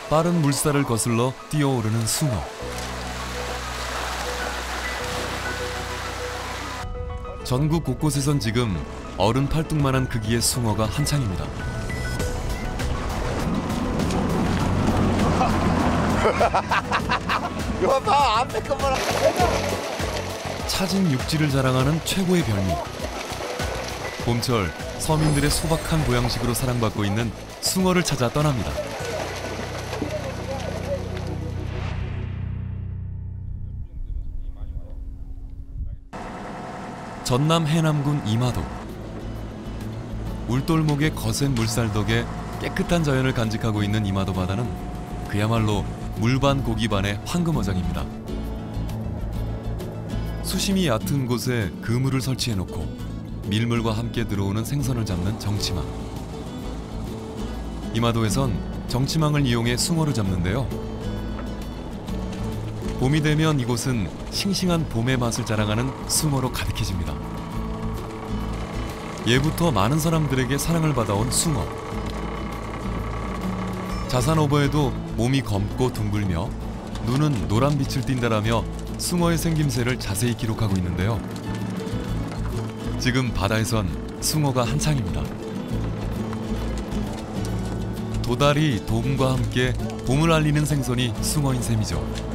빠른 물살을 거슬러 뛰어오르는 숭어. 전국 곳곳에선 지금 어른 팔뚝만한 크기의 숭어가 한창입니다. 이거 봐, 앞에 거만. 차진 육지를 자랑하는 최고의 별미. 봄철 서민들의 소박한 보양식으로 사랑받고 있는 숭어를 찾아 떠납니다. 전남 해남군 이마도. 울돌목의 거센 물살 덕에 깨끗한 자연을 간직하고 있는 이마도 바다는 그야말로 물반 고기반의 황금어장입니다. 수심이 얕은 곳에 그물을 설치해놓고 밀물과 함께 들어오는 생선을 잡는 정치망. 이마도에선 정치망을 이용해 숭어를 잡는데요. 봄이 되면 이곳은 싱싱한 봄의 맛을 자랑하는 숭어로 가득해집니다. 예부터 많은 사람들에게 사랑을 받아온 숭어. 자산어버에도 몸이 검고 둥글며 눈은 노란빛을 띈다라며 숭어의 생김새를 자세히 기록하고 있는데요. 지금 바다에선 숭어가 한창입니다. 도다리, 돔과 함께 봄을 알리는 생선이 숭어인 셈이죠.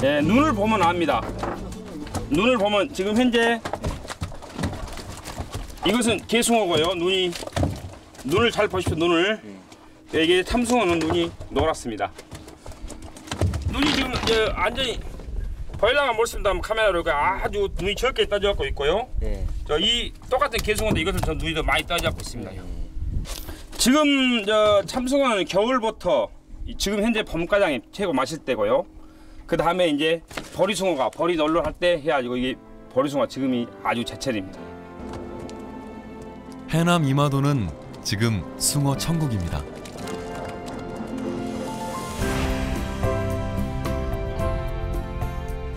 네, 눈을 보면 압니다. 눈을 보면 지금 현재 이것은 개숭어고요. 눈을 잘 보십시오. 눈을. 이게 참숭어는 눈이 노랗습니다. 눈이 지금 완전히 보일러가 모습니다. 카메라로 아주 눈이 적게 떠져갖고 있고요. 네. 이 똑같은 개숭어인데 이것은 더 눈이 더 많이 떠져갖고 있습니다. 지금 참숭어는 겨울부터 지금 현재 봄가장이 최고 맛있을 때고요. 그 다음에 이제 보리숭어가 보리 놀러 할 때 해가지고 이게 보리숭어 지금이 아주 제철입니다. 해남 이마도는 지금 숭어 천국입니다.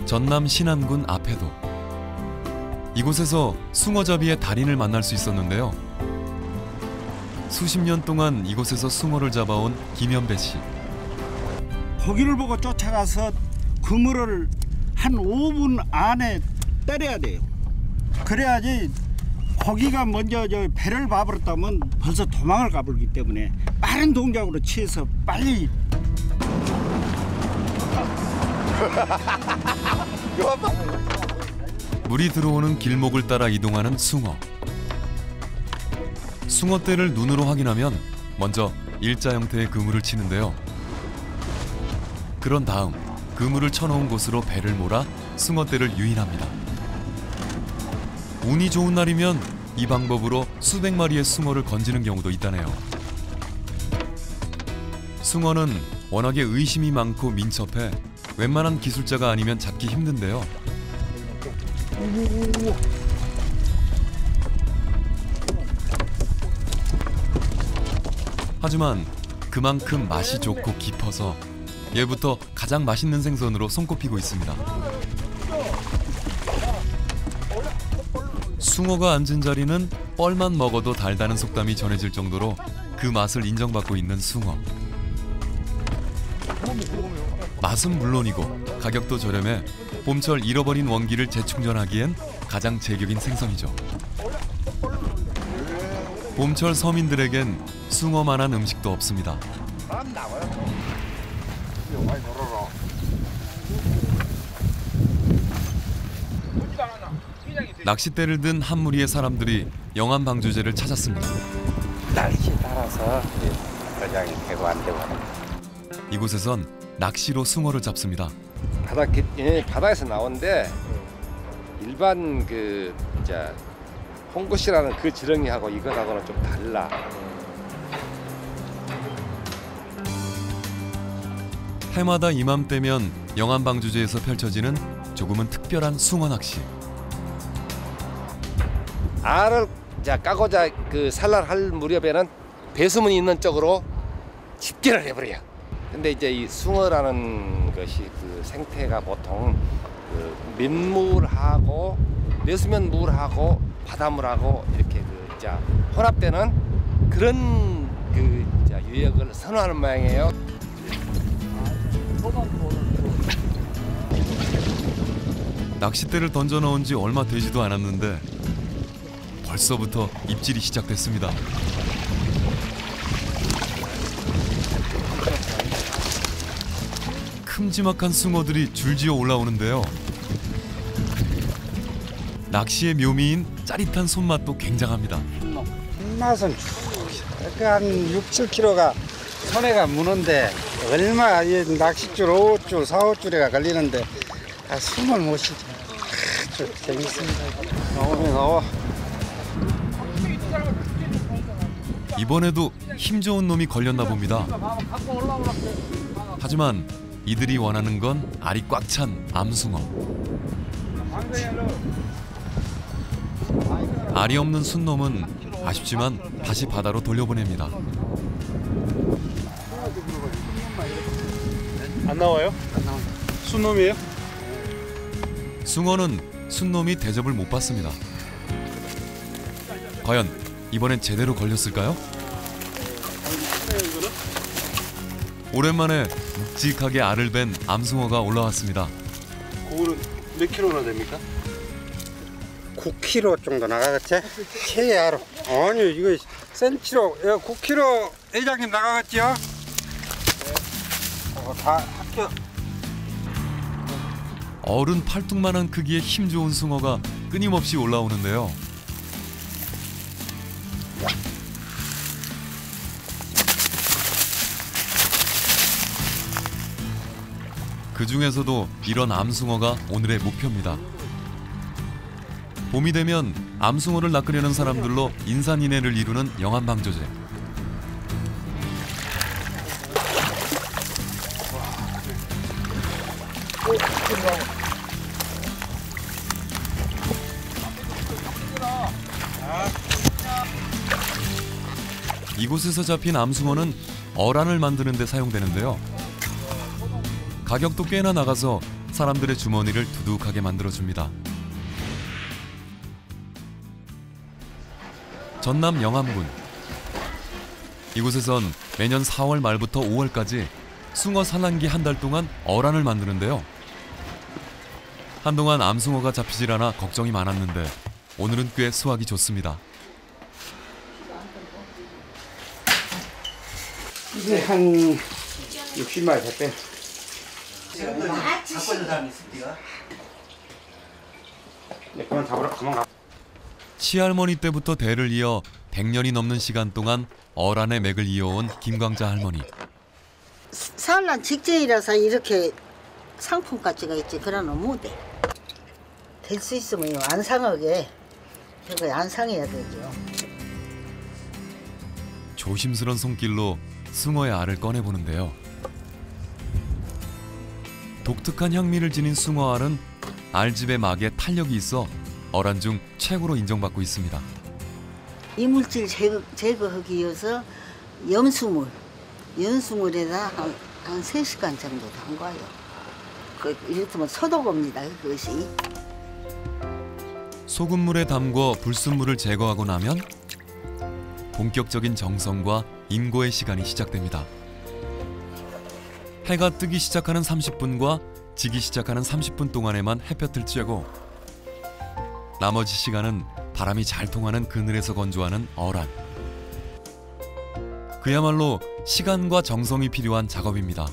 전남 신안군 앞에도. 이곳에서 숭어잡이의 달인을 만날 수 있었는데요. 수십 년 동안 이곳에서 숭어를 잡아온 김현배 씨. 고기를 보고 쫓아가서 그물을 한 5분 안에 때려야 돼요. 그래야지 고기가 먼저 배를 봐버렸다면 벌써 도망을 가버리기 때문에 빠른 동작으로 취해서 빨리. 물이 들어오는 길목을 따라 이동하는 숭어. 숭어떼를 눈으로 확인하면 먼저 일자 형태의 그물을 치는데요. 그런 다음 그물을 쳐놓은 곳으로 배를 몰아 숭어떼를 유인합니다. 운이 좋은 날이면 이 방법으로 수백 마리의 숭어를 건지는 경우도 있다네요. 숭어는 워낙에 의심이 많고 민첩해 웬만한 기술자가 아니면 잡기 힘든데요. 하지만 그만큼 맛이 좋고 깊어서 예부터 가장 맛있는 생선으로 손꼽히고 있습니다. 숭어가 앉은 자리는 뻘만 먹어도 달다는 속담이 전해질 정도로 그 맛을 인정받고 있는 숭어. 맛은 물론이고 가격도 저렴해 봄철 잃어버린 원기를 재충전하기엔 가장 제격인 생선이죠. 봄철 서민들에겐 숭어만한 음식도 없습니다. 낚싯대를 든 한 무리의 사람들이 영암 방주제를 찾았습니다. 날씨에 따라서 가장이 되고 안 되고 하는. 이곳에선 낚시로 숭어를 잡습니다. 바다에서 나오는데 일반 홍구씨라는 그 지렁이하고 이거하고는 좀 달라. 해마다 이맘때면 영암 방주제에서 펼쳐지는 조금은 특별한 숭어 낚시. 알을 까고자 산란할 무렵에는 배수문이 있는 쪽으로 집결을 해버려요. 근데 이제 이 숭어라는 것이 그 생태가 보통 민물하고 내수면 물하고 바닷물하고 이렇게 혼합되는 그런 유역을 선호하는 모양이에요. 낚싯대를 던져 넣은 지 얼마 되지도 않았는데 벌써부터 입질이 시작됐습니다. 큼지막한 숭어들이 줄지어 올라오는데요. 낚시의 묘미인 짜릿한 손맛도 굉장합니다. 맛은 한 6, 7kg가 손에가 무는데 얼마 이 낚싯줄 5줄, 4, 5줄에가 걸리는데 숨을 못 쉬죠. 아주 재밌습니다. 나와. 이번에도 힘 좋은 놈이 걸렸나 봅니다. 하지만 이들이 원하는 건 알이 꽉 찬 암숭어. 알이 없는 순놈은 아쉽지만 다시 바다로 돌려보냅니다. 안 나와요? 안 나와요. 순놈이에요? 숭어는 순놈이 대접을 못 받습니다. 과연 이번엔 제대로 걸렸을까요? 오랜만에 묵직하게 알을 벤 암숭어가 올라왔습니다. 그거는 몇 킬로나 됩니까? 9kg 정도 나가겠지? 최하로. 아니 이거 센치로 9kg 회장님 나가겠지요? 다 합쳐. 어른 팔뚝만한 크기의 힘 좋은 숭어가 끊임없이 올라오는데요. 그 중에서도 이런 암숭어가 오늘의 목표입니다. 봄이 되면 암숭어를 낚으려는 사람들로 인산인해를 이루는 영암방조제. 이곳에서 잡힌 암숭어는 어란을 만드는 데 사용되는데요. 가격도 꽤나 나가서 사람들의 주머니를 두둑하게 만들어줍니다. 전남 영암군. 이곳에선 매년 4월 말부터 5월까지 숭어 산란기 한 달 동안 어란을 만드는데요. 한동안 암숭어가 잡히질 않아 걱정이 많았는데 오늘은 꽤 수확이 좋습니다. 이제 한 60마리 됐대. 그만 잡으러 그만 가. 시할머니 때부터 대를 이어 100년이 넘는 시간 동안 어란의 맥을 이어온 김광자 할머니. 산란 직전이라서 이렇게 상품가치가 있지. 그러나 못해. 될 수 있으면 안 상하게 저거 안 상해야 되죠. 조심스런 손길로 숭어의 알을 꺼내보는데요. 독특한 향미를 지닌 숭어알은 알집의 막에 탄력이 있어 어란 중 최고로 인정받고 있습니다. 이물질 제거하기 위해서 연수물에다 한 3시간 정도 담가요. 이렇다면 소독입니다. 그것이. 소금물에 담궈 불순물을 제거하고 나면 본격적인 정성과 임고의 시간이 시작됩니다. 해가 뜨기 시작하는 30분과 지기 시작하는 30분 동안에만 햇볕을 쬐고 나머지 시간은 바람이 잘 통하는 그늘에서 건조하는 어란. 그야말로 시간과 정성이 필요한 작업입니다.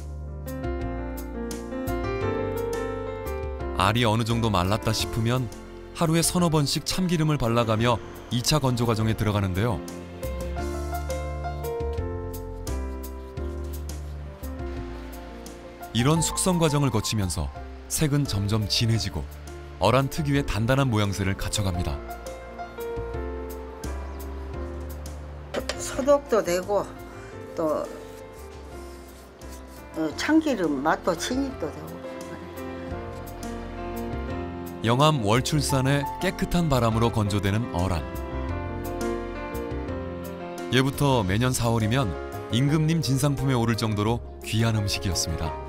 알이 어느 정도 말랐다 싶으면 하루에 서너 번씩 참기름을 발라가며 2차 건조 과정에 들어가는데요. 이런 숙성 과정을 거치면서 색은 점점 진해지고 어란 특유의 단단한 모양새를 갖춰갑니다. 소독도 되고 또 참기름 맛도 진입도 되고. 영암 월출산의 깨끗한 바람으로 건조되는 어란. 예부터 매년 4월이면 임금님 진상품에 오를 정도로 귀한 음식이었습니다.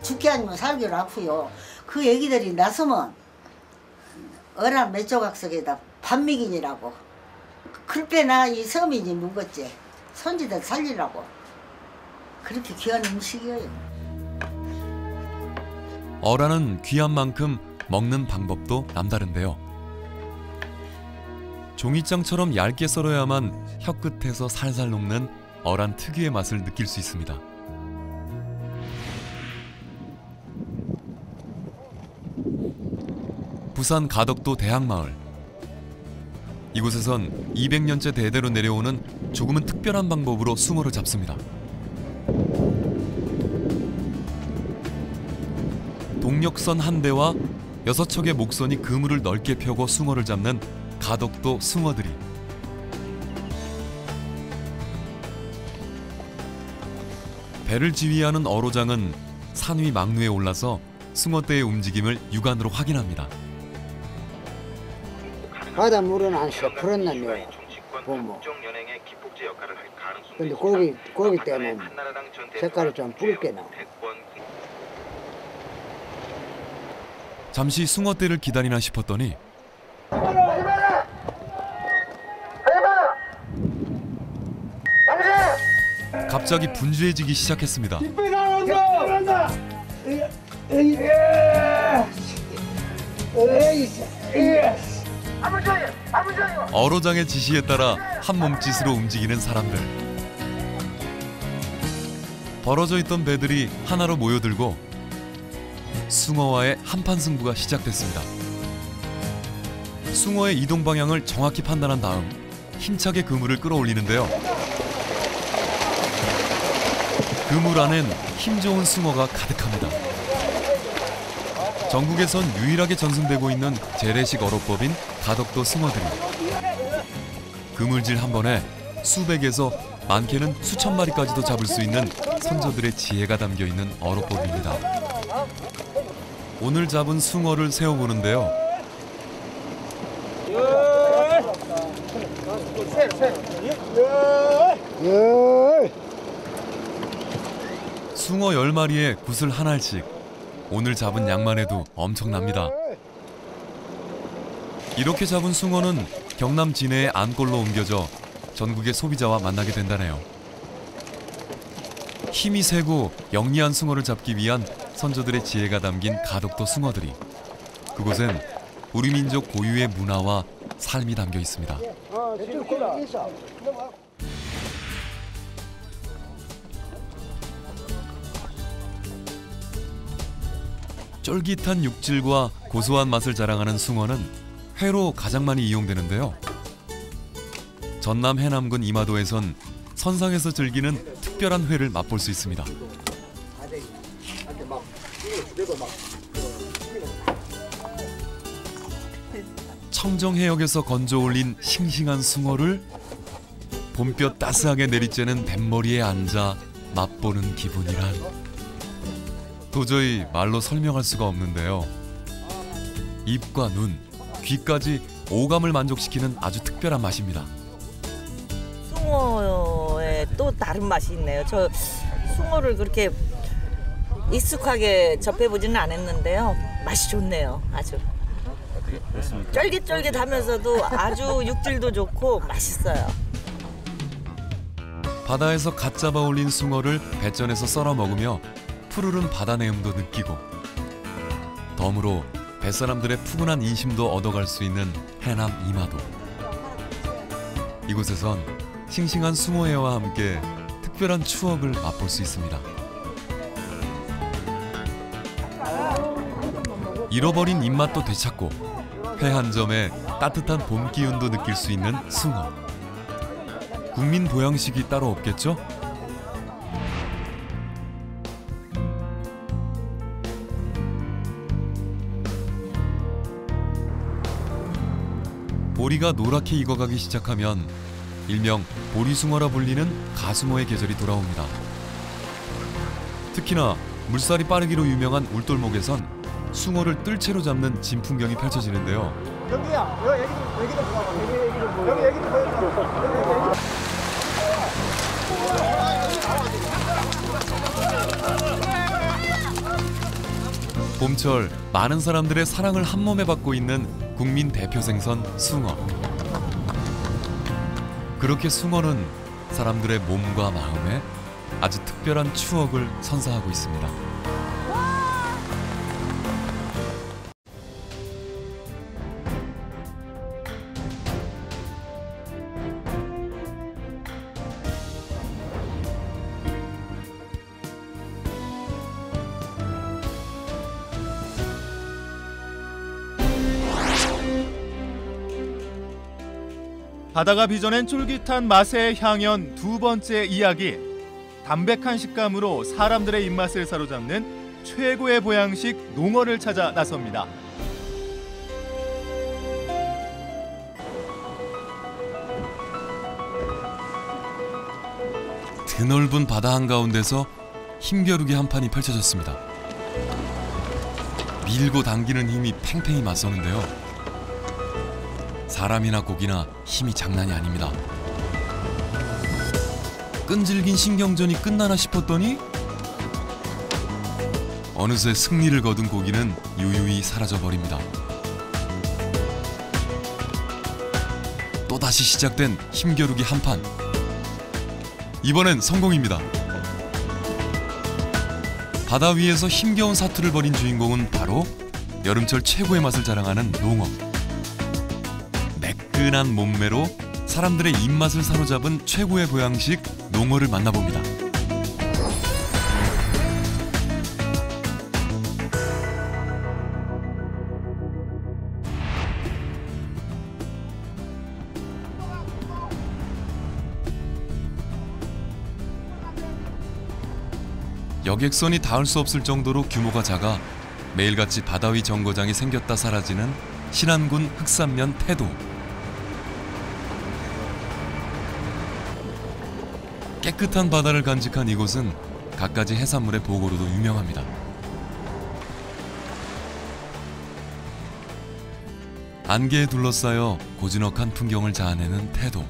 죽기 아니면 살기로 아프요. 그 애기들이 나서면 어란 몇 조각 속에다 반미긴이라고. 그 그때나 이 섬이 이제 묵었지. 손지들 살리라고. 그렇게 귀한 음식이에요. 어라는 귀한 만큼 먹는 방법도 남다른데요. 종이장처럼 얇게 썰어야만 혀끝에서 살살 녹는 어란 특유의 맛을 느낄 수 있습니다. 부산 가덕도 대항마을. 이곳에선 200년째 대대로 내려오는 조금은 특별한 방법으로 숭어를 잡습니다. 동력선 한 대와 6척의 목선이 그물을 넓게 펴고 숭어를 잡는 가덕도 숭어들이. 배를 지휘하는 어로장은 산 위 막루에 올라서 숭어떼의 움직임을 육안으로 확인합니다. 바닷물은 안 푸른다며 보면. 근데 고기 때는 색깔이 좀 붉게 나와. 잠시 숭어떼를 기다리나 싶었더니 갑자기 분주해지기 시작했습니다. 어로장의 지시에 따라 한 몸짓으로 움직이는 사람들. 벌어져 있던 배들이 하나로 모여들고 숭어와의 한판 승부가 시작됐습니다. 숭어의 이동 방향을 정확히 판단한 다음 힘차게 그물을 끌어올리는데요. 그물 안엔 힘 좋은 숭어가 가득합니다. 전국에선 유일하게 전승되고 있는 재래식 어로법인 가덕도 숭어들이 그물질 한 번에 수백에서 많게는 수천 마리까지도 잡을 수 있는 선조들의 지혜가 담겨 있는 어로법입니다. 오늘 잡은 숭어를 세어보는데요. 숭어 10마리에 굿을 한 알씩. 오늘 잡은 양만 해도 엄청납니다. 이렇게 잡은 숭어는 경남 진해의 안골로 옮겨져 전국의 소비자와 만나게 된다네요. 힘이 세고 영리한 숭어를 잡기 위한 선조들의 지혜가 담긴 가덕도 숭어들이. 그곳엔 우리 민족 고유의 문화와 삶이 담겨 있습니다. 쫄깃한 육질과 고소한 맛을 자랑하는 숭어는 회로 가장 많이 이용되는데요. 전남 해남군 이마도에선 선상에서 즐기는 특별한 회를 맛볼 수 있습니다. 청정해역에서 건져 올린 싱싱한 숭어를 봄볕 따스하게 내리쬐는 뱃머리에 앉아 맛보는 기분이란 도저히 말로 설명할 수가 없는데요. 입과 눈, 귀까지 오감을 만족시키는 아주 특별한 맛입니다. 숭어에 또 다른 맛이 있네요. 저 숭어를 그렇게 익숙하게 접해보지는 않았는데요. 맛이 좋네요. 아주 쫄깃쫄깃하면서도 아주 육질도 좋고 맛있어요. 바다에서 갓 잡아 올린 숭어를 배전에서 썰어 먹으며 푸르른 바다 내음도 느끼고 덤으로 뱃사람들의 푸근한 인심도 얻어갈 수 있는 해남 이마도. 이곳에선 싱싱한 숭어회와 함께 특별한 추억을 맛볼 수 있습니다. 잃어버린 입맛도 되찾고 회 한 점에 따뜻한 봄 기운도 느낄 수 있는 숭어. 국민 보양식이 따로 없겠죠? 보리가 노랗게 익어가기 시작하면 일명 보리숭어라 불리는 가숭어의 계절이 돌아옵니다. 특히나 물살이 빠르기로 유명한 울돌목에선 숭어를 뜰채로 잡는 진풍경이 펼쳐지는데요. 봄철 많은 사람들의 사랑을 한몸에 받고 있는 국민 대표 생선 숭어. 그렇게 숭어는 사람들의 몸과 마음에 아주 특별한 추억을 선사하고 있습니다. 바다가 빚어낸 쫄깃한 맛의 향연 두 번째 이야기. 담백한 식감으로 사람들의 입맛을 사로잡는 최고의 보양식 농어를 찾아 나섭니다. 드넓은 바다 한가운데서 힘겨루기 한 판이 펼쳐졌습니다. 밀고 당기는 힘이 팽팽히 맞서는데요. 사람이나 고기나 힘이 장난이 아닙니다. 끈질긴 신경전이 끝나나 싶었더니 어느새 승리를 거둔 고기는 유유히 사라져버립니다. 또다시 시작된 힘겨루기 한판. 이번엔 성공입니다. 바다 위에서 힘겨운 사투를 벌인 주인공은 바로 여름철 최고의 맛을 자랑하는 농어. 매끈한 몸매로 사람들의 입맛을 사로잡은 최고의 보양식 농어를 만나봅니다. 여객선이 닿을 수 없을 정도로 규모가 작아 매일같이 바다 위 정거장이 생겼다 사라지는 신안군 흑산면 태도. 깨끗한 바다를 간직한 이곳은 갖가지 해산물의 보고로도 유명합니다. 안개에 둘러싸여 고즈넉한 풍경을 자아내는 태도.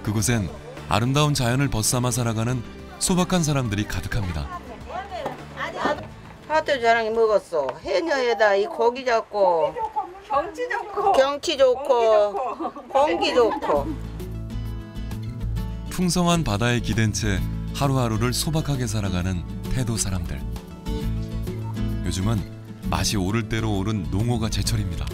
그곳엔 아름다운 자연을 벗삼아 살아가는 소박한 사람들이 가득합니다. 하도 자랑이 먹었어. 해녀에다 이 고기 잡고 경치 좋고 공기 좋고. 풍성한 바다에 기댄 채 하루하루를 소박하게 살아가는 태도 사람들. 요즘은 맛이 오를 대로 오른 농어가 제철입니다.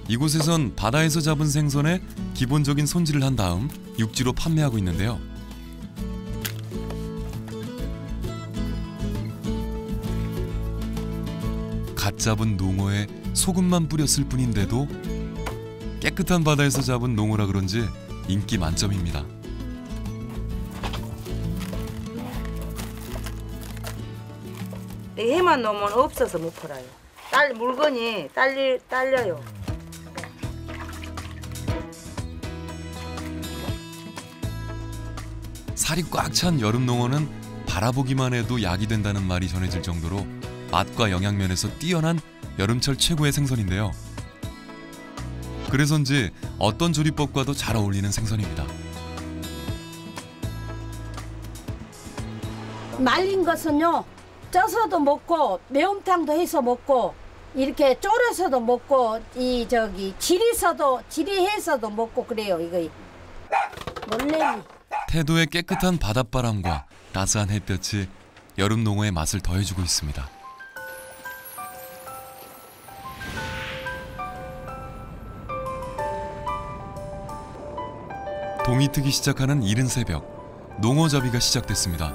이곳에선 바다에서 잡은 생선에 기본적인 손질을 한 다음 육지로 판매하고 있는데요. 갓 잡은 농어에 소금만 뿌렸을 뿐인데도 깨끗한 바다에서 잡은 농어라 그런지 인기 만점입니다. 해만 놓으면 없어서 못 팔아요. 물건이 딸려요. 살이 꽉 찬 여름 농어는 바라보기만 해도 약이 된다는 말이 전해질 정도로 맛과 영양면에서 뛰어난 여름철 최고의 생선인데요. 그래서인지 어떤 조리법과도 잘 어울리는 생선입니다. 말린 것은요, 쪄서도 먹고 매운탕도 해서 먹고 이렇게 졸여서도 먹고 지리해서도 먹고 그래요. 이거 놀래미. 태도의 깨끗한 바닷바람과 따스한 햇볕이 여름 농어의 맛을 더해주고 있습니다. 동이 트기 시작하는 이른 새벽, 농어잡이가 시작됐습니다.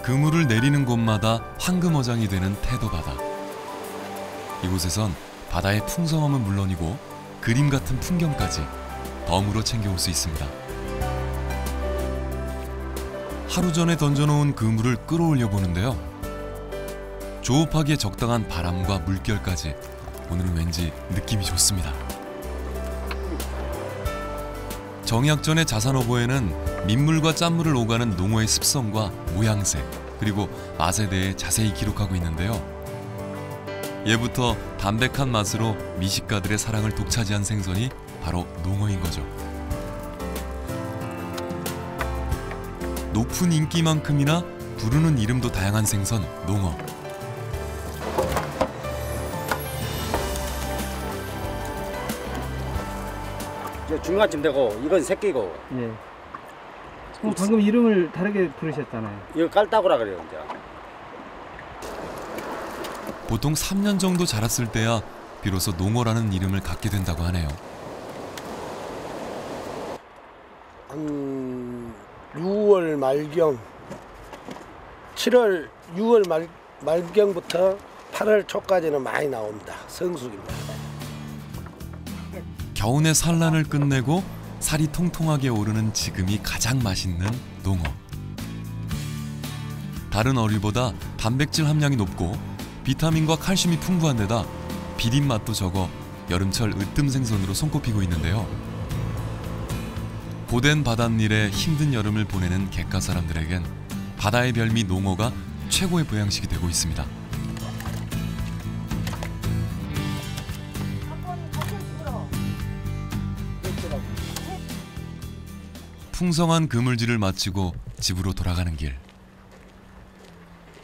그물을 내리는 곳마다 황금어장이 되는 태도바다. 이곳에선 바다의 풍성함은 물론이고 그림 같은 풍경까지 덤으로 챙겨올 수 있습니다. 하루 전에 던져놓은 그물을 끌어올려 보는데요. 조업하기에 적당한 바람과 물결까지 오늘은 왠지 느낌이 좋습니다. 정약전의 자산어보에는 민물과 짠물을 오가는 농어의 습성과 모양새 그리고 맛에 대해 자세히 기록하고 있는데요. 예부터 담백한 맛으로 미식가들의 사랑을 독차지한 생선이 바로 농어인 거죠. 높은 인기만큼이나 부르는 이름도 다양한 생선 농어. 중간쯤 되고 이건 새끼고. 예. 그럼 방금 이름을 다르게 부르셨잖아요. 이거 깔따구라 그래요, 이제. 보통 3년 정도 자랐을 때야 비로소 농어라는 이름을 갖게 된다고 하네요. 한 6월 말경, 6월 말경부터 8월 초까지는 많이 나옵니다. 성숙입니다. 겨우내 산란을 끝내고 살이 통통하게 오르는 지금이 가장 맛있는 농어. 다른 어류보다 단백질 함량이 높고 비타민과 칼슘이 풍부한 데다 비린 맛도 적어 여름철 으뜸 생선으로 손꼽히고 있는데요. 고된 바닷일에 힘든 여름을 보내는 객가 사람들에겐 바다의 별미 농어가 최고의 보양식이 되고 있습니다. 풍성한 그물질을 마치고 집으로 돌아가는 길.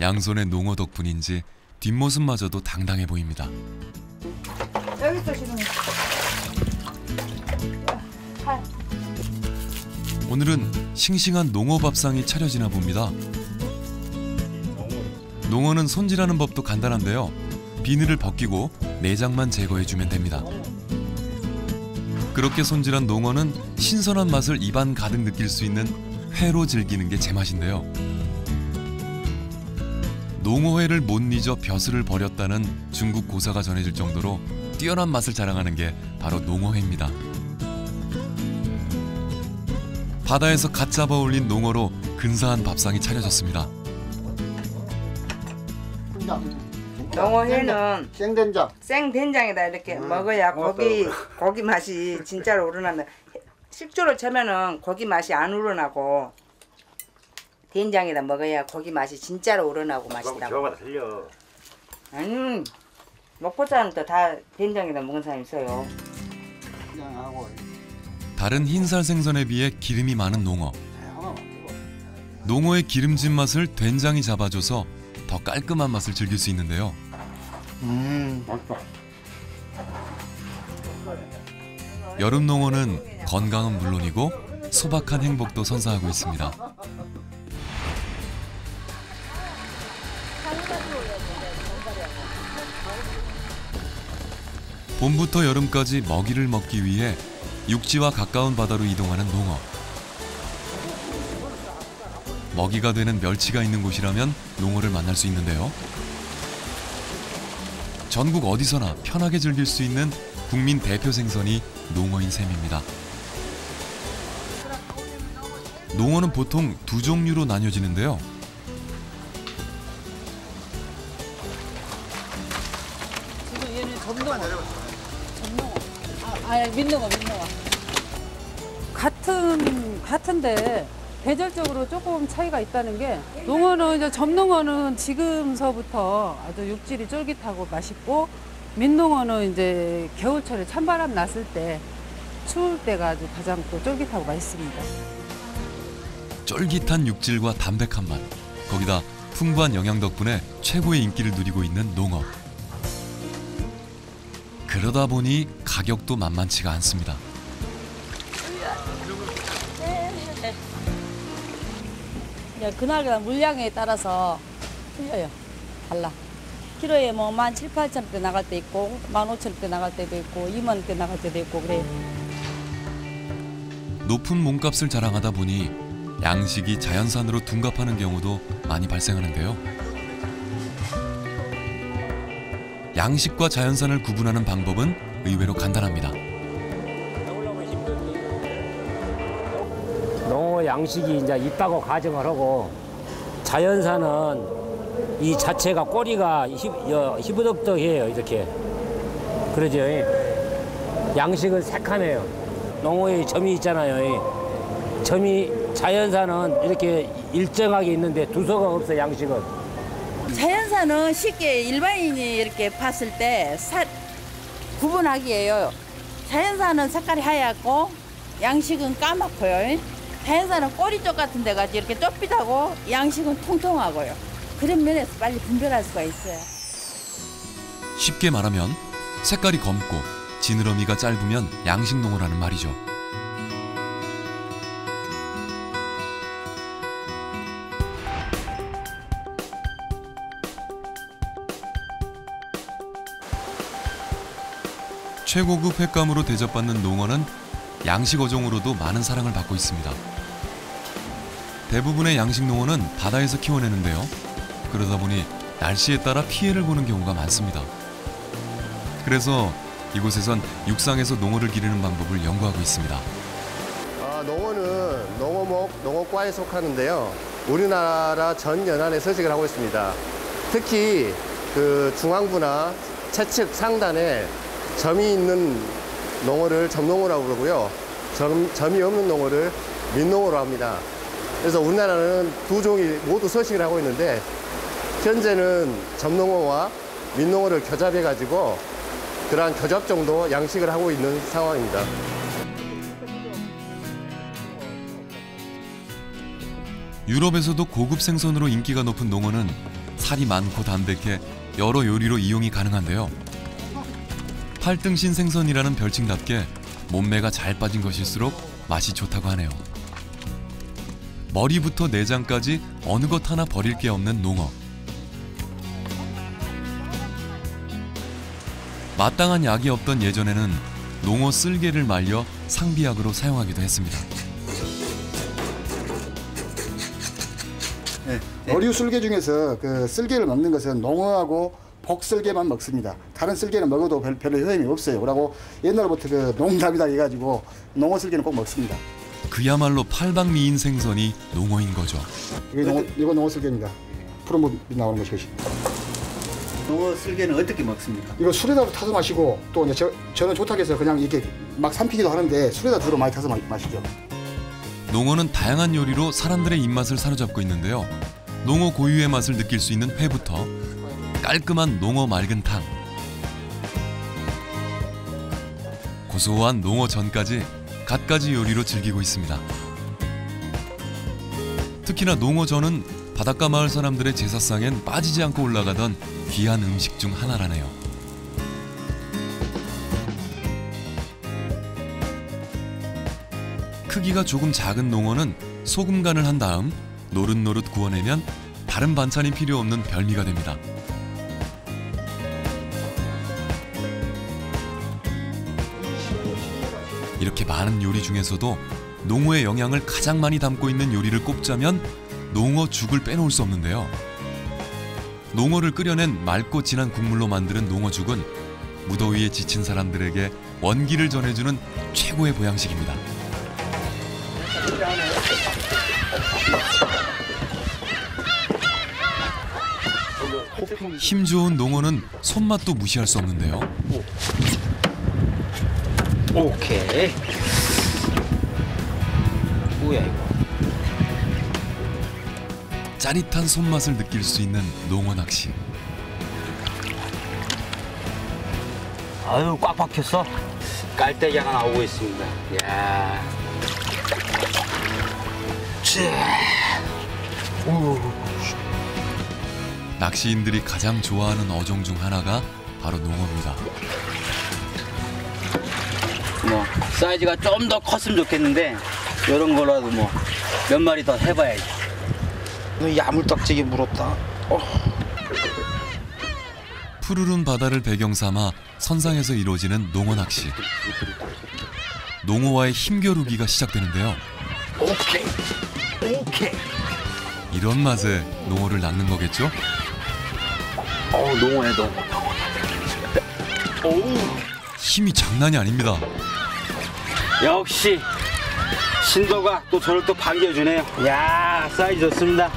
양손의 농어 덕분인지 뒷모습마저도 당당해 보입니다. 여기 있어 지금. 오늘은 싱싱한 농어 밥상이 차려지나 봅니다. 농어는 손질하는 법도 간단한데요. 비늘을 벗기고 내장만 제거해주면 됩니다. 그렇게 손질한 농어는 신선한 맛을 입안 가득 느낄 수 있는 회로 즐기는 게 제맛인데요. 농어회를 못 잊어 벼슬을 버렸다는 중국 고사가 전해질 정도로 뛰어난 맛을 자랑하는 게 바로 농어회입니다. 바다에서 갓 잡아 올린 농어로 근사한 밥상이 차려졌습니다. 농어회는 생된장. 생된장에다 이렇게 먹어야 고기 맛이 진짜로 우러난다. 식초를 쳐면은 고기 맛이 안 우러나고 된장에다 먹어야 고기 맛이 진짜로 우러나고 맛있다고. 저거마다 틀려. 먹고 사람도 다 된장에다 먹은 사람 있어요. 다른 흰살 생선에 비해 기름이 많은 농어. 농어의 기름진 맛을 된장이 잡아줘서 더 깔끔한 맛을 즐길 수 있는데요. 맛있다. 여름 농어는 건강은 물론이고 소박한 행복도 선사하고 있습니다. 봄부터 여름까지 먹이를 먹기 위해 육지와 가까운 바다로 이동하는 농어. 먹이가 되는 멸치가 있는 곳이라면 농어를 만날 수 있는데요. 전국 어디서나 편하게 즐길 수 있는 국민 대표 생선이 농어인 셈입니다. 농어는 보통 두 종류로 나뉘어지는데요. 지금 얘는 점농어. 민농어. 같은데 계절적으로 조금 차이가 있다는 게 농어는 이제 점농어는 지금서부터 아주 육질이 쫄깃하고 맛있고 민농어는 이제 겨울철에 찬바람 났을 때 추울 때가 아주 가장 또 쫄깃하고 맛있습니다. 쫄깃한 육질과 담백한 맛, 거기다 풍부한 영양 덕분에 최고의 인기를 누리고 있는 농어. 그러다 보니 가격도 만만치가 않습니다. 그날 물량에 따라서 틀려요. 달라. 키로에 뭐 17,000~18,000원 나갈 때 있고 15,000원 나갈 때도 있고 20,000원 나갈 때도 있고 그래요. 높은 몸값을 자랑하다 보니 양식이 자연산으로 둔갑하는 경우도 많이 발생하는데요. 양식과 자연산을 구분하는 방법은 의외로 간단합니다. 농어 양식이 이제 있다고 가정을 하고 자연산은 이 자체가 꼬리가 희부덕덕해요. 이렇게 그러죠. 양식은 새카매요. 농어의 점이 있잖아요. 점이 자연산은 이렇게 일정하게 있는데 두서가 없어. 양식은 자연산은 쉽게 일반인이 이렇게 봤을 때 구분하기에요. 자연산은 색깔이 하얗고 양식은 까맣고요. 자연산은 꼬리 쪽 같은 데가 이렇게 좁빗하고 양식은 통통하고요. 그런 면에서 빨리 분별할 수가 있어요. 쉽게 말하면 색깔이 검고 지느러미가 짧으면 양식 농어라는 말이죠. 최고급 횟감으로 대접받는 농어는 양식 어종으로도 많은 사랑을 받고 있습니다. 대부분의 양식 농어는 바다에서 키워내는데요. 그러다 보니 날씨에 따라 피해를 보는 경우가 많습니다. 그래서 이곳에선 육상에서 농어를 기르는 방법을 연구하고 있습니다. 농어는 농어목, 농어과에 속하는데요. 우리나라 전 연안에 서식을 하고 있습니다. 특히 그 중앙부나 채측 상단에 점이 있는 농어를 점농어라고 그러고요. 점이 없는 농어를 민농어로 합니다. 그래서 우리나라는 두 종이 모두 서식을 하고 있는데 현재는 점농어와 민농어를 교잡해가지고 그러한 교잡 정도 양식을 하고 있는 상황입니다. 유럽에서도 고급 생선으로 인기가 높은 농어는 살이 많고 담백해 여러 요리로 이용이 가능한데요. 팔등신 생선이라는 별칭답게 몸매가 잘 빠진 것일수록 맛이 좋다고 하네요. 머리부터 내장까지 어느 것 하나 버릴 게 없는 농어. 마땅한 약이 없던 예전에는 농어 쓸개를 말려 상비약으로 사용하기도 했습니다. 어류 쓸개 중에서 그 쓸개를 먹는 것은 농어하고 복쓸개만 먹습니다. 다른 쓸개는 먹어도 별로 효험이 없어요. 그러고 옛날부터 그 농담이다 해가지고 농어 쓸개는 꼭 먹습니다. 그야말로 팔방미인 생선이 농어인 거죠. 이거 농어 쓸개입니다. 푸른 빛 나오는 것이. 농어 쓸개는 어떻게 먹습니까? 이거 술에다 타서 마시고 또 이제 저는 좋다고 해서 그냥 이렇게 막 삼키기도 하는데 술에다 주로 많이 타서 마시죠. 농어는 다양한 요리로 사람들의 입맛을 사로잡고 있는데요. 농어 고유의 맛을 느낄 수 있는 회부터 깔끔한 농어 맑은탕, 고소한 농어전까지 갖가지 요리로 즐기고 있습니다. 특히나 농어전은 바닷가 마을 사람들의 제사상엔 빠지지 않고 올라가던 귀한 음식 중 하나라네요. 크기가 조금 작은 농어는 소금 간을 한 다음 노릇노릇 구워내면 다른 반찬이 필요 없는 별미가 됩니다. 이렇게 많은 요리 중에서도 농어의 영양을 가장 많이 담고 있는 요리를 꼽자면 농어죽을 빼놓을 수 없는데요. 농어를 끓여낸 맑고 진한 국물로 만드는 농어죽은 무더위에 지친 사람들에게 원기를 전해주는 최고의 보양식입니다. 힘 좋은 농어는 손맛도 무시할 수 없는데요. 오케이. 뭐야 이거? 짜릿한 손맛을 느낄 수 있는 농어 낚시. 아유 꽉 박혔어. 깔때기가 나오고 있습니다. 이야. 낚시인들이 가장 좋아하는 어종 중 하나가 바로 농어입니다. 뭐 사이즈가 좀 더 컸으면 좋겠는데 이런 거라도 뭐 몇 마리 더 해봐야지. 야물딱지게 물었다. 푸르른 바다를 배경 삼아 선상에서 이루어지는 농어 낚시. 농어와의 힘겨루기가 시작되는데요. 오케이. 이런 맛에 농어를 낚는 거겠죠? 농어네 농어. 힘이 장난이 아닙니다. 역시 신도가 또 저를 또 반겨주네요. 야 사이즈 좋습니다.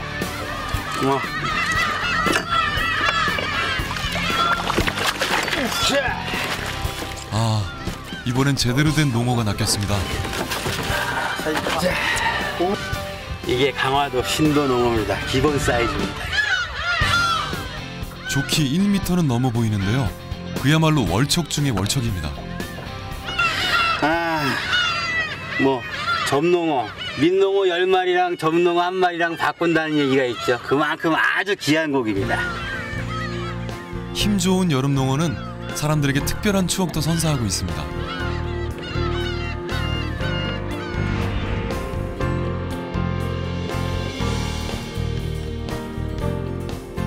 아, 이번엔 제대로 된 농어가 낚였습니다. 이게 강화도 신도 농어입니다. 기본 사이즈입니다. 좋기 1m는 넘어 보이는데요. 그야말로 월척 중의 월척입니다. 뭐 점농어, 민농어 10마리랑 점농어 1마리랑 바꾼다는 얘기가 있죠. 그만큼 아주 귀한 고기입니다. 힘 좋은 여름 농어는 사람들에게 특별한 추억도 선사하고 있습니다.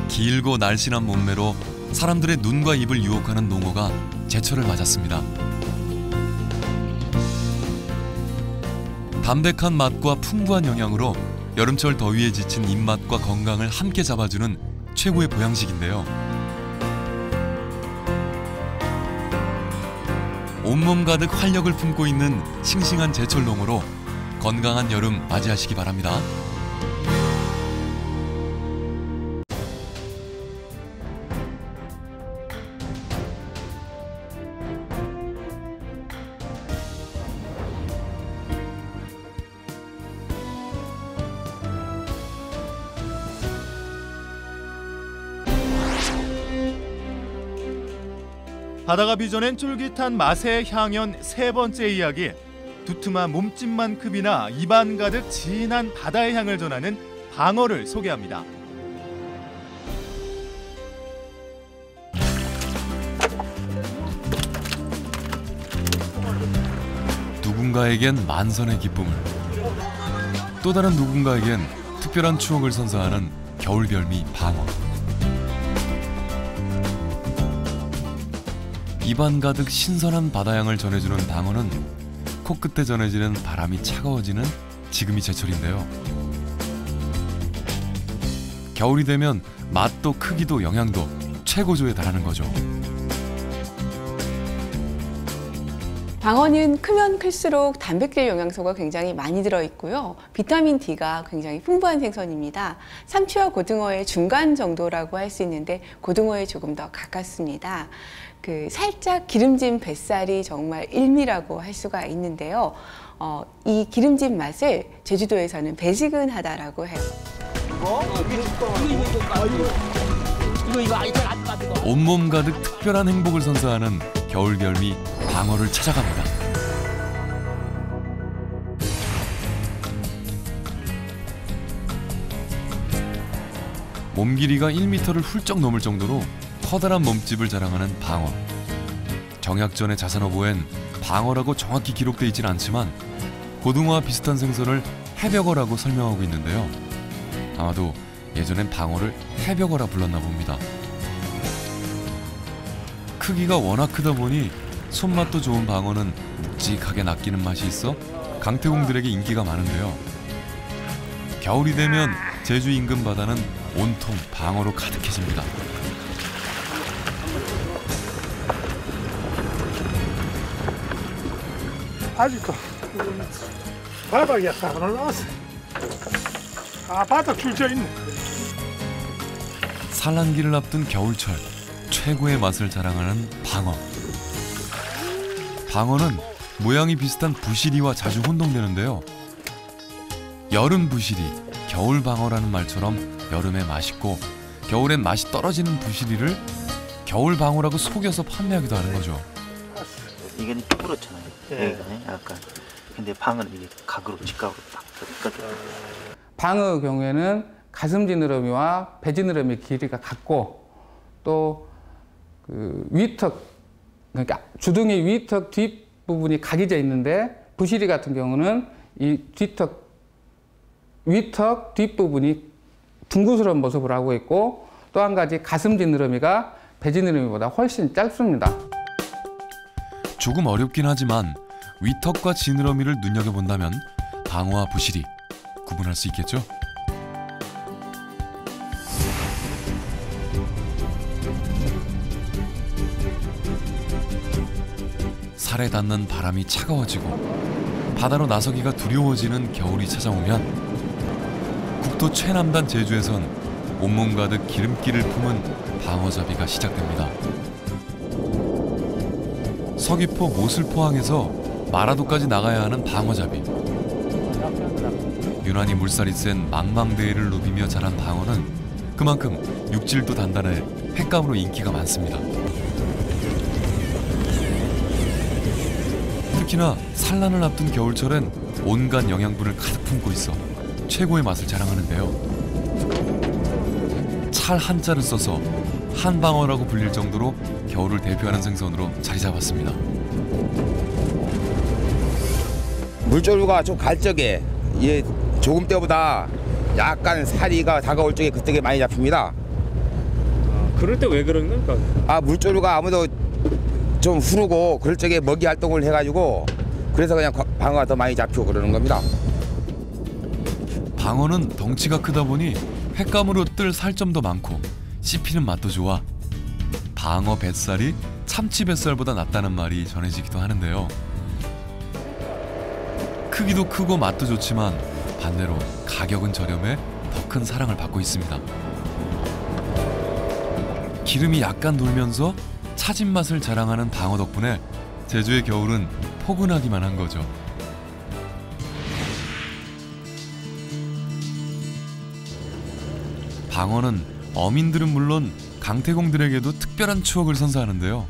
길고 날씬한 몸매로 사람들의 눈과 입을 유혹하는 농어가 제철을 맞았습니다. 담백한 맛과 풍부한 영양으로 여름철 더위에 지친 입맛과 건강을 함께 잡아주는 최고의 보양식인데요. 온몸 가득 활력을 품고 있는 싱싱한 제철 농어로 건강한 여름 맞이하시기 바랍니다. 바다가 빚어낸 쫄깃한 맛의 향연 세 번째 이야기. 두툼한 몸집만큼이나 입안 가득 진한 바다의 향을 전하는 방어를 소개합니다. 누군가에겐 만선의 기쁨을, 또 다른 누군가에겐 특별한 추억을 선사하는 겨울별미 방어. 입안 가득 신선한 바다향을 전해주는 방어는 코끝에 전해지는 바람이 차가워지는 지금이 제철인데요. 겨울이 되면 맛도 크기도 영양도 최고조에 달하는 거죠. 방어는 크면 클수록 단백질 영양소가 굉장히 많이 들어있고요. 비타민 D가 굉장히 풍부한 생선입니다. 삼치와 고등어의 중간 정도라고 할 수 있는데 고등어에 조금 더 가깝습니다. 살짝 기름진 뱃살이 정말 일미라고 할 수가 있는데요. 이 기름진 맛을 제주도에서는 배지근하다라고 해요. 온몸 가득 특별한 행복을 선사하는 겨울별미 방어를 찾아갑니다. 몸 길이가 1m를 훌쩍 넘을 정도로 커다란 몸집을 자랑하는 방어. 정약전의 자산어보엔 방어라고 정확히 기록되어 있지는 않지만 고등어와 비슷한 생선을 해벽어라고 설명하고 있는데요. 아마도 예전엔 방어를 해벽어라 불렀나 봅니다. 크기가 워낙 크다 보니 손맛도 좋은 방어는 묵직하게 낚이는 맛이 있어 강태공들에게 인기가 많은데요. 겨울이 되면 제주 인근 바다는 온통 방어로 가득해집니다. 아직도 바닥에 싹 올라왔어. 바닥 줄져 있네. 산란기를 앞둔 겨울철 최고의 맛을 자랑하는 방어. 방어는 모양이 비슷한 부시리와 자주 혼동되는데요. 여름 부시리, 겨울 방어라는 말처럼 여름에 맛있고 겨울엔 맛이 떨어지는 부시리를 겨울 방어라고 속여서 판매하기도 하는 거죠. 이게 쭈그렇잖아요. 여기가 약간. 근데 방어는 이게 각으로 직각으로 딱 있거든요. 방어의 경우에는 가슴 지느러미와 배 지느러미 길이가 같고 또 그 위턱, 그러니까 주둥이 위턱 뒷부분이 각이져 있는데 부시리 같은 경우는 이 위턱 뒷부분이 둥그스러운 모습을 하고 있고 또 한 가지 가슴 지느러미가 배 지느러미보다 훨씬 짧습니다. 조금 어렵긴 하지만 위턱과 지느러미를 눈여겨본다면 방어와 부시리 구분할 수 있겠죠? 살에 닿는 바람이 차가워지고 바다로 나서기가 두려워지는 겨울이 찾아오면 국토 최남단 제주에선 온몸 가득 기름기를 품은 방어잡이가 시작됩니다. 서귀포 모슬포항에서 마라도까지 나가야 하는 방어잡이. 유난히 물살이 센 망망대해를 누비며 자란 방어는 그만큼 육질도 단단해 횟감으로 인기가 많습니다. 특히나 산란을 앞둔 겨울철엔 온갖 영양분을 가득 품고 있어 최고의 맛을 자랑하는데요. 찰 한자를 써서 한방어라고 불릴 정도로 겨울을 대표하는 생선으로 자리 잡았습니다. 물조류가 좀 갈 적에 조금 때보다 약간 살이가 다가올 적에 그때 많이 잡힙니다. 그럴 때 왜 그런 겁니까? 물조류가 아무도 좀 후르고 그럴 적에 먹이 활동을 해가지고 그래서 그냥 방어가 더 많이 잡히고 그러는 겁니다. 방어는 덩치가 크다 보니 횟감으로 뜰 살점도 많고 씹히는 맛도 좋아 방어 뱃살이 참치 뱃살보다 낫다는 말이 전해지기도 하는데요. 크기도 크고 맛도 좋지만 반대로 가격은 저렴해 더 큰 사랑을 받고 있습니다. 기름이 약간 돌면서 차진 맛을 자랑하는 방어 덕분에 제주의 겨울은 포근하기만 한 거죠. 방어는 어민들은 물론 강태공들에게도 특별한 추억을 선사하는데요.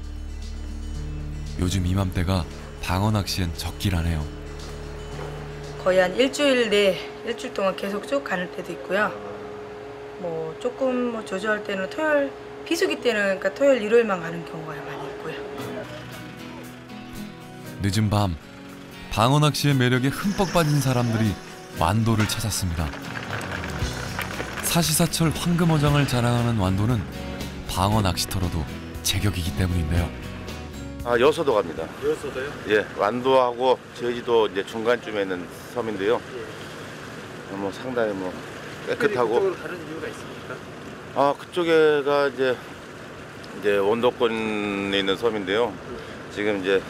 요즘 이맘때가 방어 낚시엔 적기라네요. 거의 한 일주일 동안 계속 쭉 가는 때도 있고요. 뭐 조금 조조할 때는 토요일, 비수기 때는 그러니까 토요일, 일요일만 가는 경우가 많이 있고요. 늦은 밤 방어 낚시의 매력에 흠뻑 빠진 사람들이 완도를 찾았습니다. 사시사철 황금어장을 자랑하는 완도는 방어 낚시터로도 제격이기 때문인데요. 여서도 갑니다. 여서도요? 예, 완도하고 제주도 이제 중간쯤에 있는 섬인데요. 뭐 상당히 뭐 깨끗하고. 그쪽으로 가는 이유가 있습니까? 그쪽에가 이제 원도권에 있는 섬인데요. 지금 이제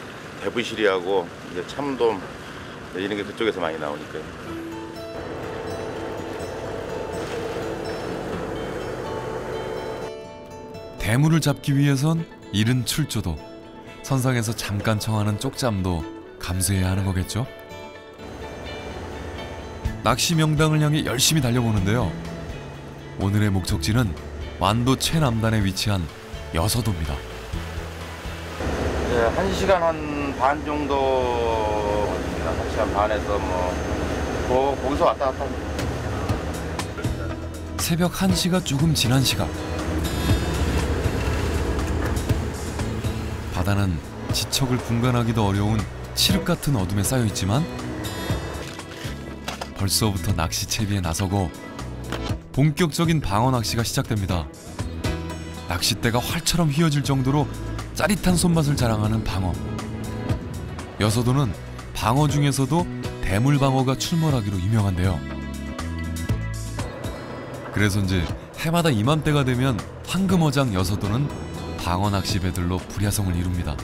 대부시리하고 이제 참돔 이런 게 그쪽에서 많이 나오니까요. 대물을 잡기 위해선 이른 출조도, 선상에서 잠깐 청하는 쪽잠도 감수해야 하는 거겠죠? 낚시 명당을 향해 열심히 달려보는데요. 오늘의 목적지는 완도 최남단에 위치한 여서도입니다. 네, 1시간 한 반 정도 걸립니다. 1시간 반에서 거기서 왔다 갔다 합니다. 새벽 1시가 조금 지난 시각. 바다는 지척을 분간하기도 어려운 칠흑 같은 어둠에 쌓여 있지만 벌써부터 낚시 채비에 나서고 본격적인 방어 낚시가 시작됩니다. 낚싯대가 활처럼 휘어질 정도로 짜릿한 손맛을 자랑하는 방어. 여서도는 방어 중에서도 대물방어가 출몰하기로 유명한데요. 그래서인지 해마다 이맘때가 되면 황금어장 여서도는 방어 낚시 배들로 불야성을 이룹니다.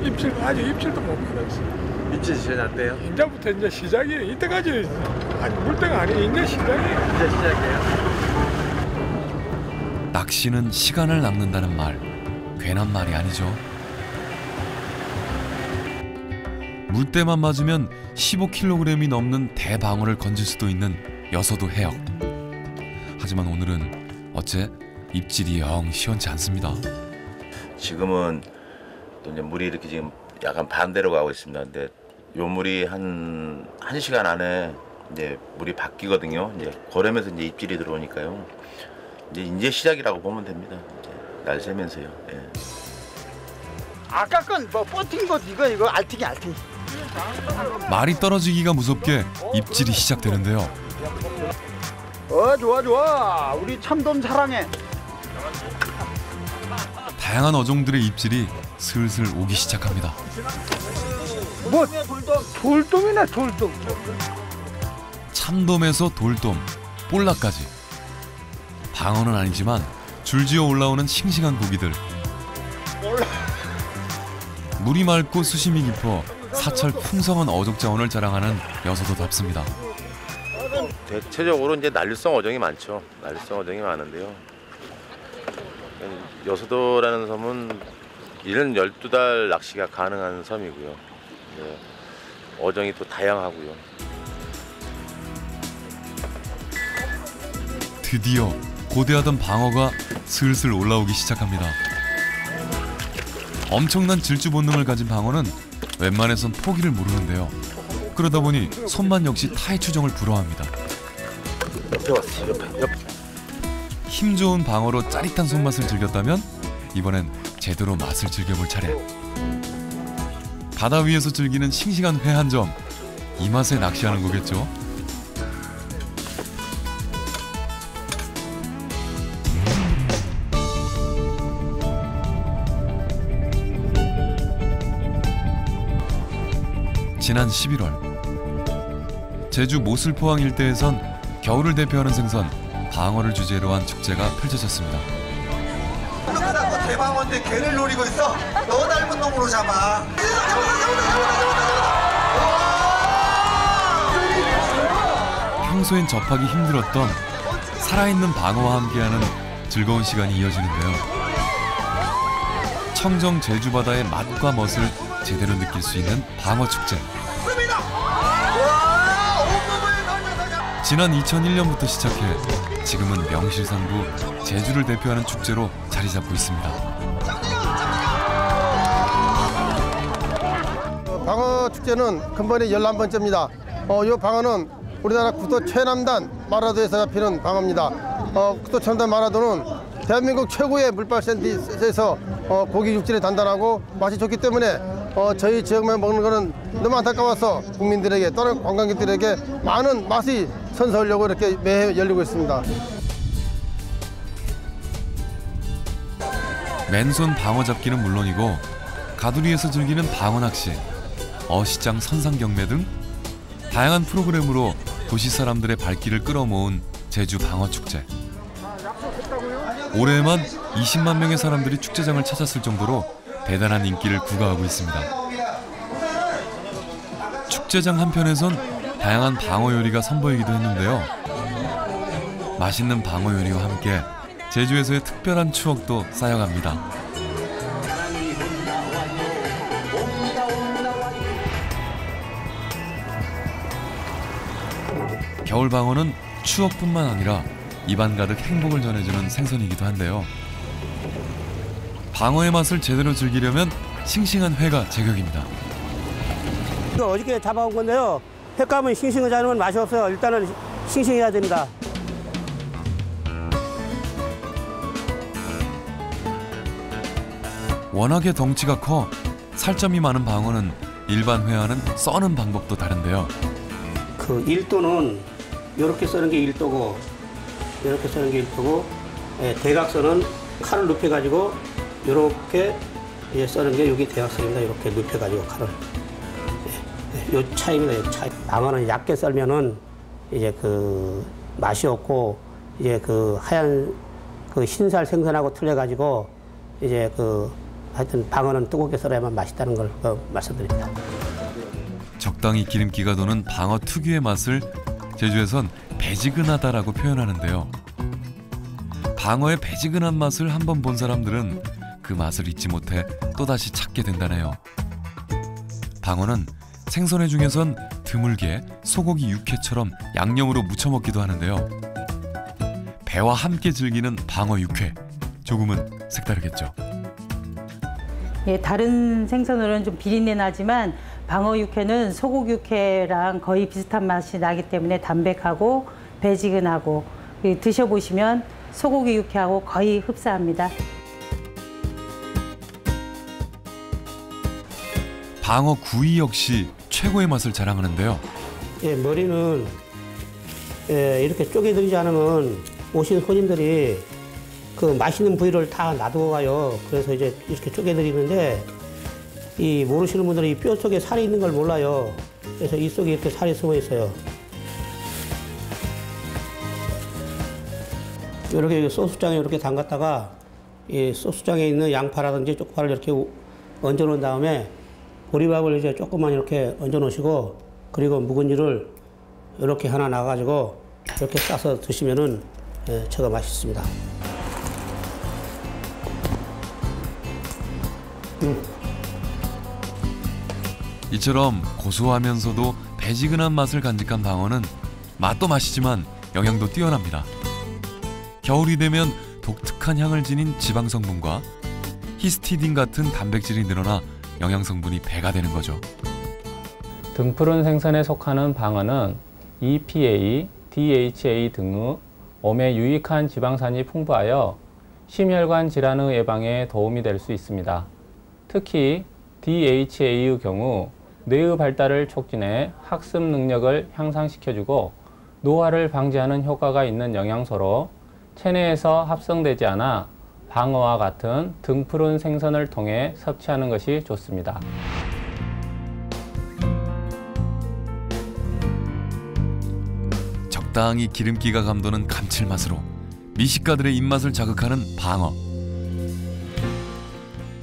입질도 못 받았어요. 입질이 제일 낫대요? 이제부터 이제 시작이에요. 이때까지 아니 물때가 아니에요. 이제 시작이에요. 이제 시작이에요? 낚시는 시간을 낚는다는 말, 괜한 말이 아니죠. 물때만 맞으면 15kg이 넘는 대방어를 건질 수도 있는 여서도 해역. 하지만 오늘은 어째 입질이 영 시원치 않습니다. 지금은 또 이제 물이 이렇게 지금 약간 반대로 가고 있습니다. 근데 요 물이 한 1시간 안에 이제 물이 바뀌거든요. 이제 고래면서 이제 입질이 들어오니까요. 이제 시작이라고 보면 됩니다. 이제 날 새면서요. 예. 아까 건 뭐 버틴 것 이거 알팅이. 말이 떨어지기가 무섭게 입질이 시작되는데요. 좋아. 우리 참돔 사랑해. 다양한 어종들의 입질이 슬슬 오기 시작합니다. 뭐 돌돔이네 돌돔. 참돔에서 돌돔, 볼락까지. 방어는 아니지만 줄지어 올라오는 싱싱한 고기들. 물이 맑고 수심이 깊어 사철 풍성한 어족 자원을 자랑하는 여서도답습니다. 대체적으로 이제 난류성 어종이 많죠. 난류성 어종이 많은데요. 여서도라는 섬은 1년 12달 낚시가 가능한 섬이고요. 네, 어종이 또 다양하고요. 드디어 고대하던 방어가 슬슬 올라오기 시작합니다. 엄청난 질주 본능을 가진 방어는 웬만해선 포기를 모르는데요. 그러다 보니 손맛 역시 타의 추종을 불허합니다. 옆에 왔어요. 옆에. 힘 좋은 방어로 짜릿한 손맛을 즐겼다면 이번엔 제대로 맛을 즐겨볼 차례. 바다 위에서 즐기는 싱싱한 회 한 점, 이 맛에 낚시하는 거겠죠. 지난 11월 제주 모슬포항 일대에선 겨울을 대표하는 생선 방어를 주제로 한 축제가 펼쳐졌습니다. 대방어인데 개를 노리고 있어. 너 닮은 놈으로 잡아. 평소엔 접하기 힘들었던 살아있는 방어와 함께하는 즐거운 시간이 이어지는데요. 청정 제주 바다의 맛과 멋을 제대로 느낄 수 있는 방어 축제. 지난 2001년부터 시작해 지금은 명실상부 제주를 대표하는 축제로 자리 잡고 있습니다. 방어 축제는 근본이 11번째입니다. 이 방어는 우리나라 국도 최남단 마라도에서 잡히는 방어입니다. 국도 최남단 마라도는 대한민국 최고의 물발센터에서 고기 육질이 단단하고 맛이 좋기 때문에 저희 지역만 먹는 거는 너무 안타까워서 국민들에게 또는 관광객들에게 많은 맛이 선사하려고 이렇게 매해 열리고 있습니다. 맨손 방어 잡기는 물론이고 가두리에서 즐기는 방어 낚시, 어시장 선상 경매 등 다양한 프로그램으로 도시 사람들의 발길을 끌어모은 제주 방어 축제. 올해에만 20만 명의 사람들이 축제장을 찾았을 정도로 대단한 인기를 구가하고 있습니다. 축제장 한편에선 다양한 방어 요리가 선보이기도 했는데요. 맛있는 방어 요리와 함께 제주에서의 특별한 추억도 쌓여갑니다. 겨울 방어는 추억뿐만 아니라 입안 가득 행복을 전해주는 생선이기도 한데요. 방어의 맛을 제대로 즐기려면 싱싱한 회가 제격입니다. 이거 어저께 잡아온 건데요. 횟감은 싱싱하지 않으면 맛이 없어요. 일단은 싱싱해야 됩니다. 워낙에 덩치가 커 살점이 많은 방어는 일반 회와는 써는 방법도 다른데요. 그 1도는 이렇게 써는 게 1도고 이렇게 써는 게 1도고 대각선은 칼을 눕혀가지고 이렇게 써는 게 여기 대각선입니다. 이렇게 눕혀가지고 칼을. 요 차이입니다. 요 차이. 방어는 얇게 썰면은 이제 그 맛이 없고 이제 그 하얀 그 흰살 생선하고 틀려가지고 이제 그 하여튼 방어는 뜨겁게 썰어야만 맛있다는 걸 말씀드립니다. 적당히 기름기가 도는 방어 특유의 맛을 제주에선 배지근하다라고 표현하는데요. 방어의 배지근한 맛을 한번 본 사람들은 그 맛을 잊지 못해 또다시 찾게 된다네요. 방어는 생선회 중에선 드물게 소고기 육회처럼 양념으로 무쳐 먹기도 하는데요. 배와 함께 즐기는 방어 육회, 조금은 색다르겠죠. 예, 다른 생선으로는 좀 비린내 나지만 방어 육회는 소고기 육회랑 거의 비슷한 맛이 나기 때문에 담백하고 배지근하고 드셔보시면 소고기 육회하고 거의 흡사합니다. 방어 구이 역시 최고의 맛을 자랑하는데요. 예, 머리는 이렇게 쪼개드리지 않으면 오신 손님들이 그 맛있는 부위를 다 놔두고 가요. 그래서 이제 이렇게 쪼개드리는데 이 모르시는 분들은 이 뼈 속에 살이 있는 걸 몰라요. 그래서 이 속에 이렇게 살이 숨어 있어요. 이렇게 소스장에 이렇게 담갔다가 이 소스장에 있는 양파라든지 쪽파를 이렇게 얹어 놓은 다음에 보리밥을 이제 조금만 이렇게 얹어 놓으시고 그리고 묵은지를 이렇게 하나 놔가지고 이렇게 싸서 드시면은 제가 맛있습니다. 이처럼 고소하면서도 배지근한 맛을 간직한 방어는 맛도 맛이지만 영양도 뛰어납니다. 겨울이 되면 독특한 향을 지닌 지방 성분과 히스티딘 같은 단백질이 늘어나 영양 성분이 배가 되는 거죠. 등푸른 생선에 속하는 방어는 EPA, DHA 등의 몸에 유익한 지방산이 풍부하여 심혈관 질환의 예방에 도움이 될 수 있습니다. 특히 DHA의 경우 뇌의 발달을 촉진해 학습 능력을 향상시켜주고 노화를 방지하는 효과가 있는 영양소로 체내에서 합성되지 않아 방어와 같은 등푸른 생선을 통해 섭취하는 것이 좋습니다. 적당히 기름기가 감도는 감칠맛으로 미식가들의 입맛을 자극하는 방어.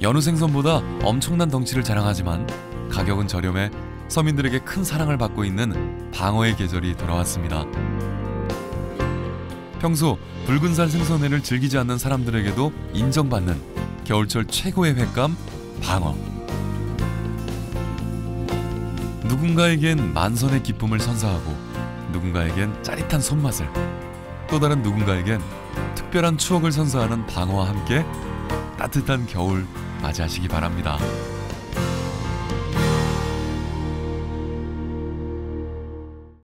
여느 생선보다 엄청난 덩치를 자랑하지만 가격은 저렴해 서민들에게 큰 사랑을 받고 있는 방어의 계절이 돌아왔습니다. 평소 붉은살 생선회를 즐기지 않는 사람들에게도 인정받는 겨울철 최고의 횟감 방어. 누군가에겐 만선의 기쁨을 선사하고 누군가에겐 짜릿한 손맛을, 또 다른 누군가에겐 특별한 추억을 선사하는 방어와 함께 따뜻한 겨울 맞이하시기 바랍니다.